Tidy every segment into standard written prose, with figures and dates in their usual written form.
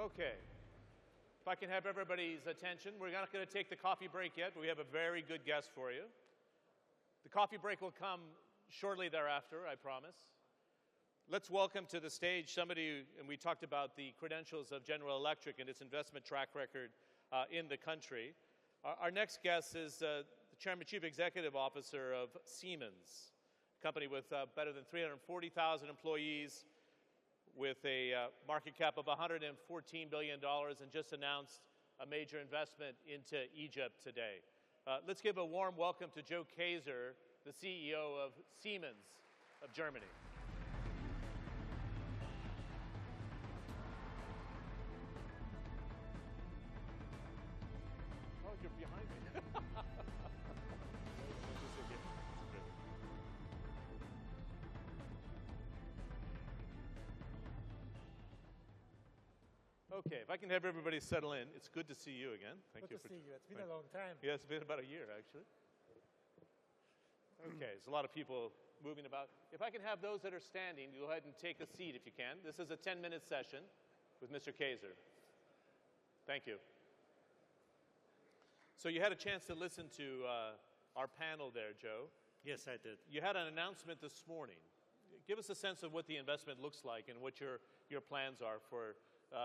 Okay. If I can have everybody's attention, we're not going to take the coffee break yet, but we have a very good guest for you. The coffee break will come shortly thereafter, I promise. Let's welcome to the stage somebody, and we talked about the credentials of General Electric and its investment track record in the country. Our next guest is the Chairman Chief Executive Officer of Siemens, a company with better than 340,000 employees, with a market cap of $114 billion, and just announced a major investment into Egypt today. Let's give a warm welcome to Joe Kaeser, the CEO of Siemens of Germany. Oh, you're behind me. Okay, if I can have everybody settle in. It's good to see you again. Thank you. Good to see you. It's been a long time. Yeah, it's been about a year, actually. Okay, there's a lot of people moving about. If I can have those that are standing, go ahead and take a seat if you can. This is a 10-minute session with Mr. Kaeser. Thank you. So you had a chance to listen to our panel there, Joe. Yes, I did. You had an announcement this morning. Give us a sense of what the investment looks like and what your plans are for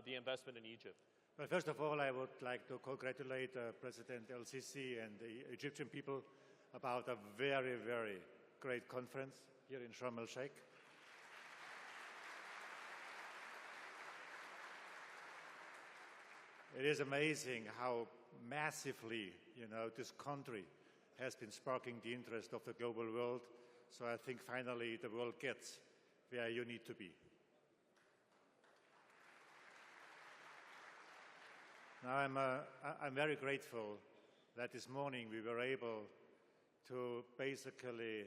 the investment in Egypt. Well, first of all, I would like to congratulate President El-Sisi and the Egyptian people about a very, very great conference here in Sharm el-Sheikh. It is amazing how massively, this country has been sparking the interest of the global world. So I think finally the world gets where you need to be. Now I'm very grateful that this morning we were able to basically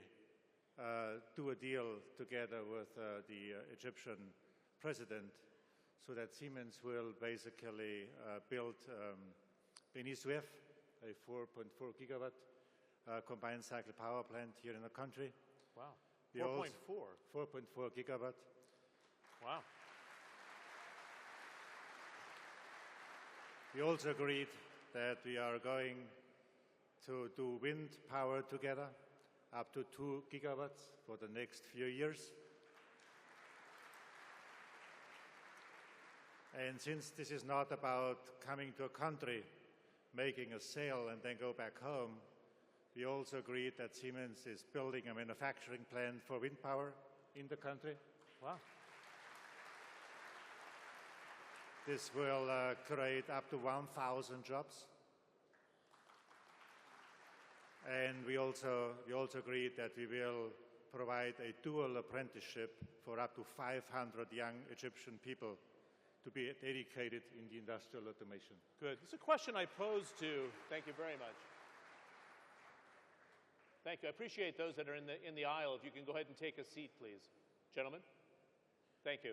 do a deal together with the Egyptian president so that Siemens will basically build Beni Suef, a 4.4 gigawatt combined cycle power plant here in the country. Wow, 4.4? 4.4 gigawatt. Wow. We also agreed that we are going to do wind power together, up to 2 gigawatts for the next few years. And since this is not about coming to a country, making a sale, and then go back home, we also agreed that Siemens is building a manufacturing plant for wind power in the country. Wow. This will create up to 1,000 jobs. And we also agreed that we will provide a dual apprenticeship for up to 500 young Egyptian people to be dedicated in the industrial automation. Good. It's a question I posed to, thank you very much. Thank you. I appreciate those that are in the aisle. If you can go ahead and take a seat, please. Gentlemen, thank you.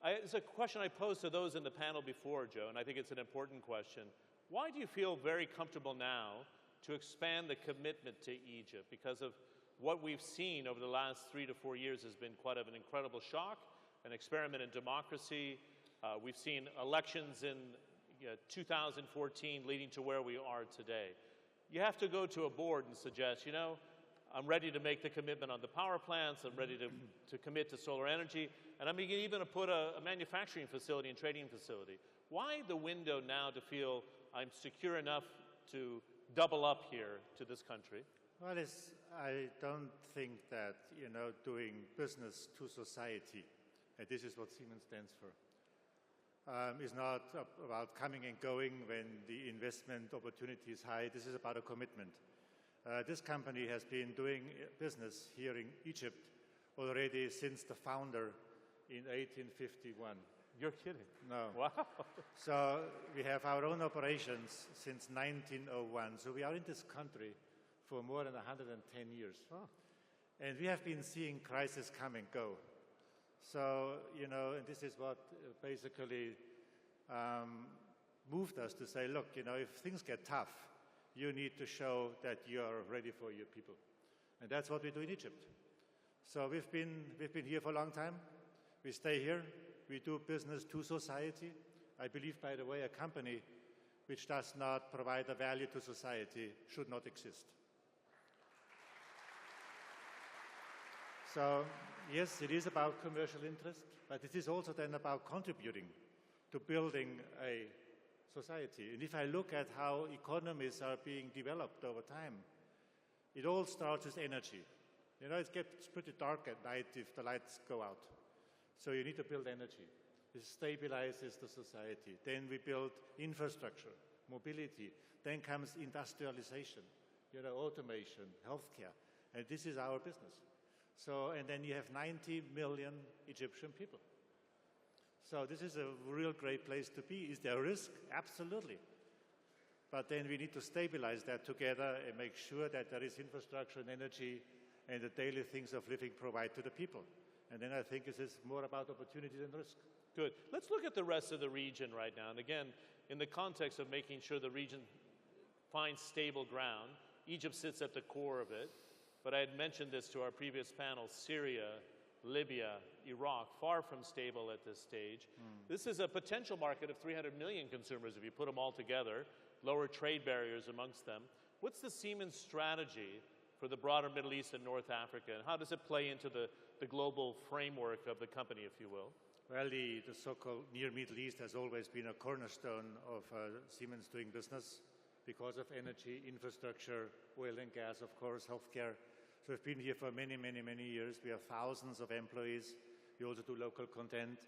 It's a question I posed to those in the panel before, Joe, and I think it's an important question. Why do you feel very comfortable now to expand the commitment to Egypt? Because of what we've seen over the last 3 to 4 years has been quite an incredible shock, an experiment in democracy. We've seen elections in 2014 leading to where we are today. You have to go to a board and suggest, I'm ready to make the commitment on the power plants, I'm ready to commit to solar energy, and I'm even going to put a manufacturing facility and trading facility. Why the window now to feel I'm secure enough to double up here to this country? Well, I don't think that, doing business to society, and this is what Siemens stands for, is not about coming and going when the investment opportunity is high. This is about a commitment. This company has been doing business here in Egypt already since the founder in 1851. You're kidding. No. Wow. So we have our own operations since 1901. So we are in this country for more than 110 years. Oh. And we have been seeing crises come and go. So, and this is what basically moved us to say, look, if things get tough, you need to show that you are ready for your people. And that's what we do in Egypt. So we've been here for a long time. We stay here. we do business to society. I believe, by the way, a company which does not provide a value to society should not exist. So, yes, it is about commercial interest, but it is also then about contributing to building a society. And if I look at how economies are being developed over time, it all starts with energy. You know, it gets pretty dark at night if the lights go out. So you need to build energy. It stabilizes the society. Then we build infrastructure, mobility. Then comes industrialization, you know, automation, healthcare. And this is our business. So, and then you have 90 million Egyptian people. So this is a real great place to be. Is there a risk? Absolutely. But then we need to stabilize that together and make sure that there is infrastructure and energy and the daily things of living provide to the people. And then I think this is more about opportunity than risk. Good. Let's look at the rest of the region right now. And again, in the context of making sure the region finds stable ground, Egypt sits at the core of it. But I had mentioned this to our previous panel, Syria, Libya, Iraq, far from stable at this stage. This is a potential market of 300 million consumers if you put them all together, lower trade barriers amongst them. What's the Siemens strategy for the broader Middle East and North Africa, and how does it play into the global framework of the company, if you will? Well, the so-called Near Middle East has always been a cornerstone of Siemens doing business because of energy, infrastructure, oil and gas, of course, healthcare. So we've been here for many, many, many years. We have thousands of employees. We also do local content.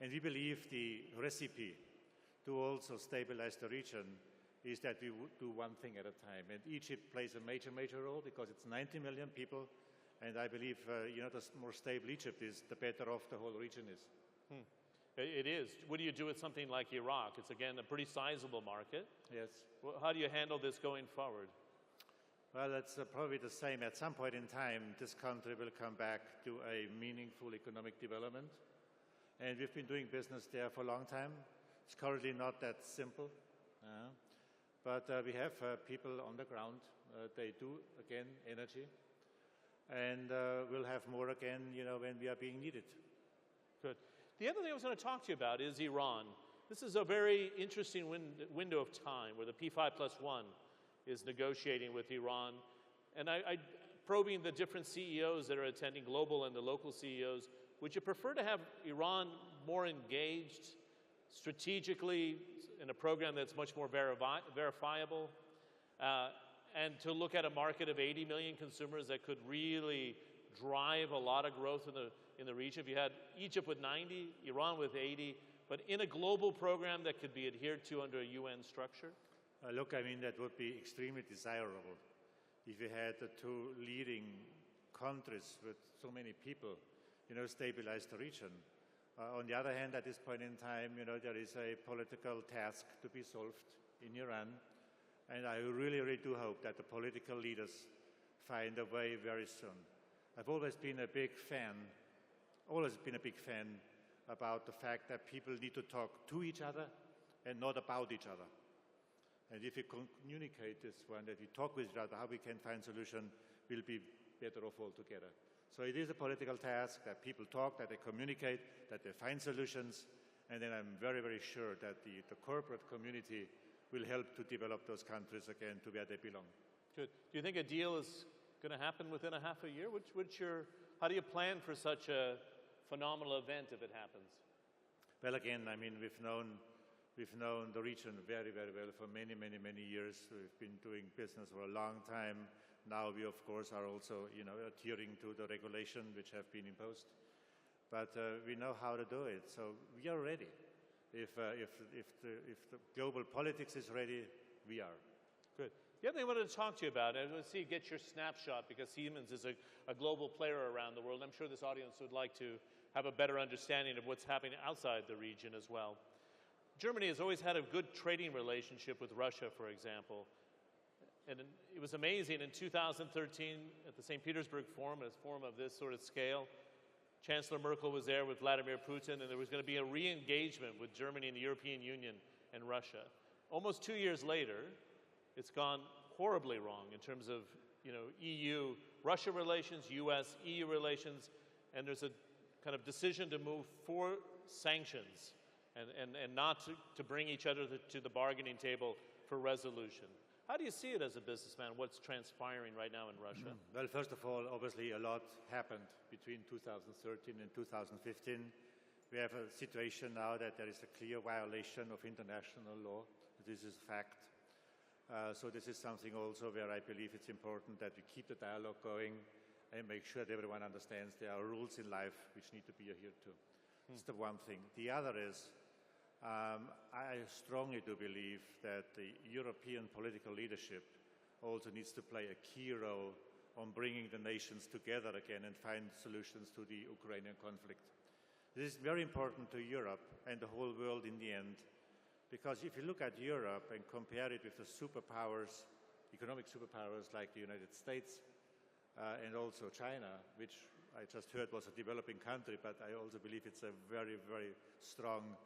And we believe the recipe to also stabilize the region is that we do one thing at a time. And Egypt plays a major, major role because it's 90 million people. And I believe, you know, the more stable Egypt is, the better off the whole region is. It is. What do you do with something like Iraq? It's, again, a pretty sizable market. Yes. Well, how do you handle this going forward? Well, it's probably the same. At some point in time, this country will come back to a meaningful economic development. And we've been doing business there for a long time. It's currently not that simple. But we have people on the ground. They do, again, energy. And we'll have more again, you know, when we are being needed. Good. The other thing I was going to talk to you about is Iran. This is a very interesting window of time where the P5+1 is negotiating with Iran. And I probing the different CEOs that are attending, global and the local CEOs, would you prefer to have Iran more engaged strategically in a program that's much more verifiable, and to look at a market of 80 million consumers that could really drive a lot of growth in the region? If you had Egypt with 90, Iran with 80, but in a global program that could be adhered to under a UN structure? Look, I mean, that would be extremely desirable if you had the two leading countries with so many people, you know, stabilize the region. On the other hand, at this point in time, you know, there is a political task to be solved in Iran. And I really, really do hope that the political leaders find a way very soon. I've always been a big fan about the fact that people need to talk to each other and not about each other. And if we communicate this one, that we talk with each other, how we can find solution, we'll be better off altogether. So it is a political task that people talk, that they communicate, that they find solutions, and then I'm very, very sure that the corporate community will help to develop those countries again to where they belong. Good. Do you think a deal is going to happen within a half a year? How do you plan for such a phenomenal event if it happens? Well, again, I mean, we've known the region very, very well for many, many, many years. We've been doing business for a long time. Now we, of course, are also, you know, adhering to the regulation which have been imposed. But we know how to do it, so we are ready. If the global politics is ready, we are. Good. The other thing I wanted to talk to you about, I want to get your snapshot, because Siemens is a global player around the world. I'm sure this audience would like to have a better understanding of what's happening outside the region as well. Germany has always had a good trading relationship with Russia, for example. And it was amazing in 2013 at the St. Petersburg Forum, a forum of this sort of scale. Chancellor Merkel was there with Vladimir Putin, and there was going to be a re-engagement with Germany and the European Union and Russia. Almost 2 years later, it's gone horribly wrong in terms of, you know, EU-Russia relations, US-EU relations, and there's a kind of decision to move sanctions and not to bring each other to the bargaining table for resolution. How do you see it as a businessman, what's transpiring right now in Russia? Well, first of all, obviously a lot happened between 2013 and 2015. We have a situation now that there is a clear violation of international law. This is a fact. So this is something also where I believe it's important that we keep the dialogue going and make sure that everyone understands there are rules in life which need to be adhered to. That's the one thing. The other is, I strongly do believe that the European political leadership also needs to play a key role on bringing the nations together again and find solutions to the Ukrainian conflict. This is very important to Europe and the whole world in the end, because if you look at Europe and compare it with the superpowers, economic superpowers like the United States and also China, which I just heard was a developing country, but I also believe it's a very, very strong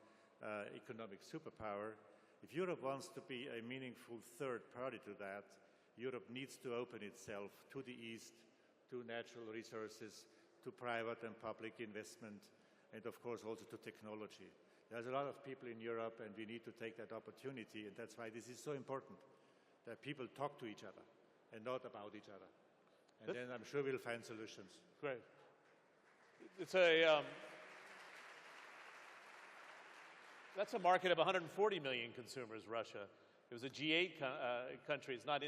economic superpower. If Europe wants to be a meaningful third party to that, Europe needs to open itself to the East, to natural resources, to private and public investment, and of course also to technology. There's a lot of people in Europe and we need to take that opportunity, and that's why this is so important, that people talk to each other and not about each other. And then I'm sure we'll find solutions. Great. It's a... That's a market of 140 million consumers, Russia. It was a G8 country. It's not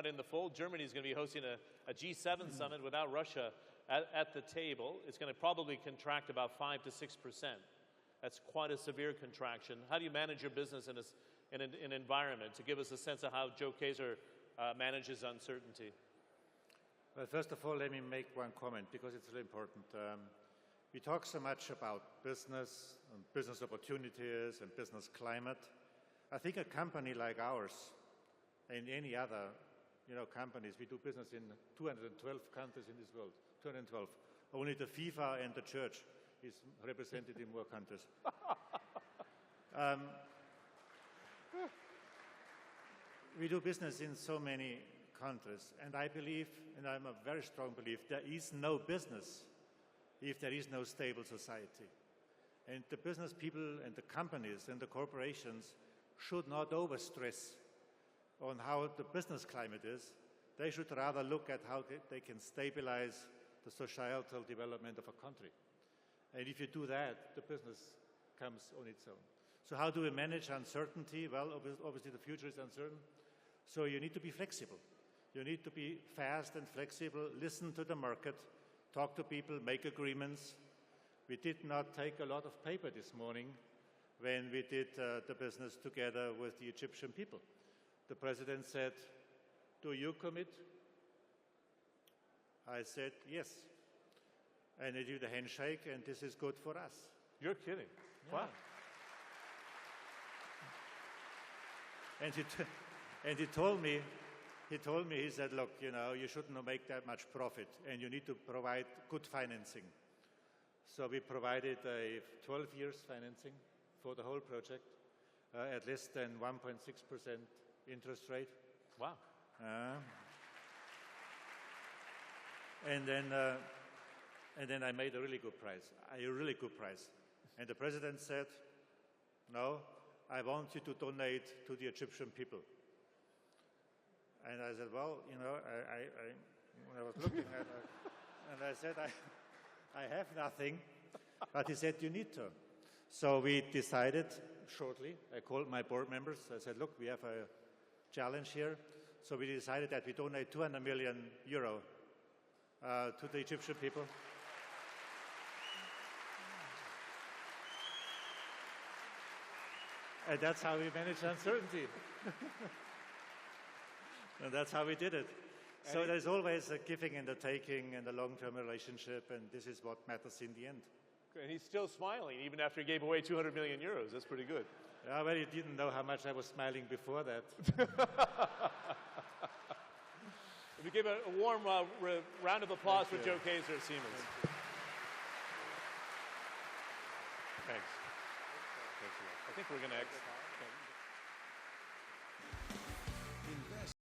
in the fold. Germany is going to be hosting a G7 summit without Russia at the table. It's going to probably contract about 5 to 6%. That's quite a severe contraction. How do you manage your business in an environment? To give us a sense of how Joe Kaeser manages uncertainty. Well, first of all, let me make one comment because it's really important. We talk so much about business and business opportunities and business climate. I think a company like ours and any other companies, we do business in 212 countries in this world, 212. Only the FIFA and the church is represented in more countries. We do business in so many countries, and I believe, and I'm a very strong believer, there is no business if there is no stable society. And the business people and the companies and the corporations should not overstress on how the business climate is. They should rather look at how they can stabilize the societal development of a country. And if you do that, the business comes on its own. So how do we manage uncertainty? Well, obviously the future is uncertain. So you need to be flexible. You need to be fast and flexible, listen to the market, talk to people, make agreements. We did not take a lot of paper this morning when we did the business together with the Egyptian people. The president said, "Do you commit?" I said, "Yes." And I did a handshake, and this is good for us. You're kidding. Yeah. Wow. And he told me, he said, "Look, you shouldn't make that much profit, and you need to provide good financing." So we provided a 12 years financing for the whole project at less than 1.6% interest rate. Wow. And then I made a really good price, And the president said, "No, I want you to donate to the Egyptian people." And I said, "Well, I was looking at it, and I said, I have nothing." But he said, "You need to." So we decided shortly, I called my board members, I said, "Look, we have a challenge here." So we decided that we donate 200 million euro to the Egyptian people. And that's how we manage uncertainty. And that's how we did it. So there's always a giving and a taking and a long-term relationship, and this is what matters in the end. And he's still smiling even after he gave away 200 million euros. That's pretty good. Yeah, well, you didn't know how much I was smiling before that. We give a warm round of applause for Joe Kaeser at Siemens. Thanks. I think we're going to exit.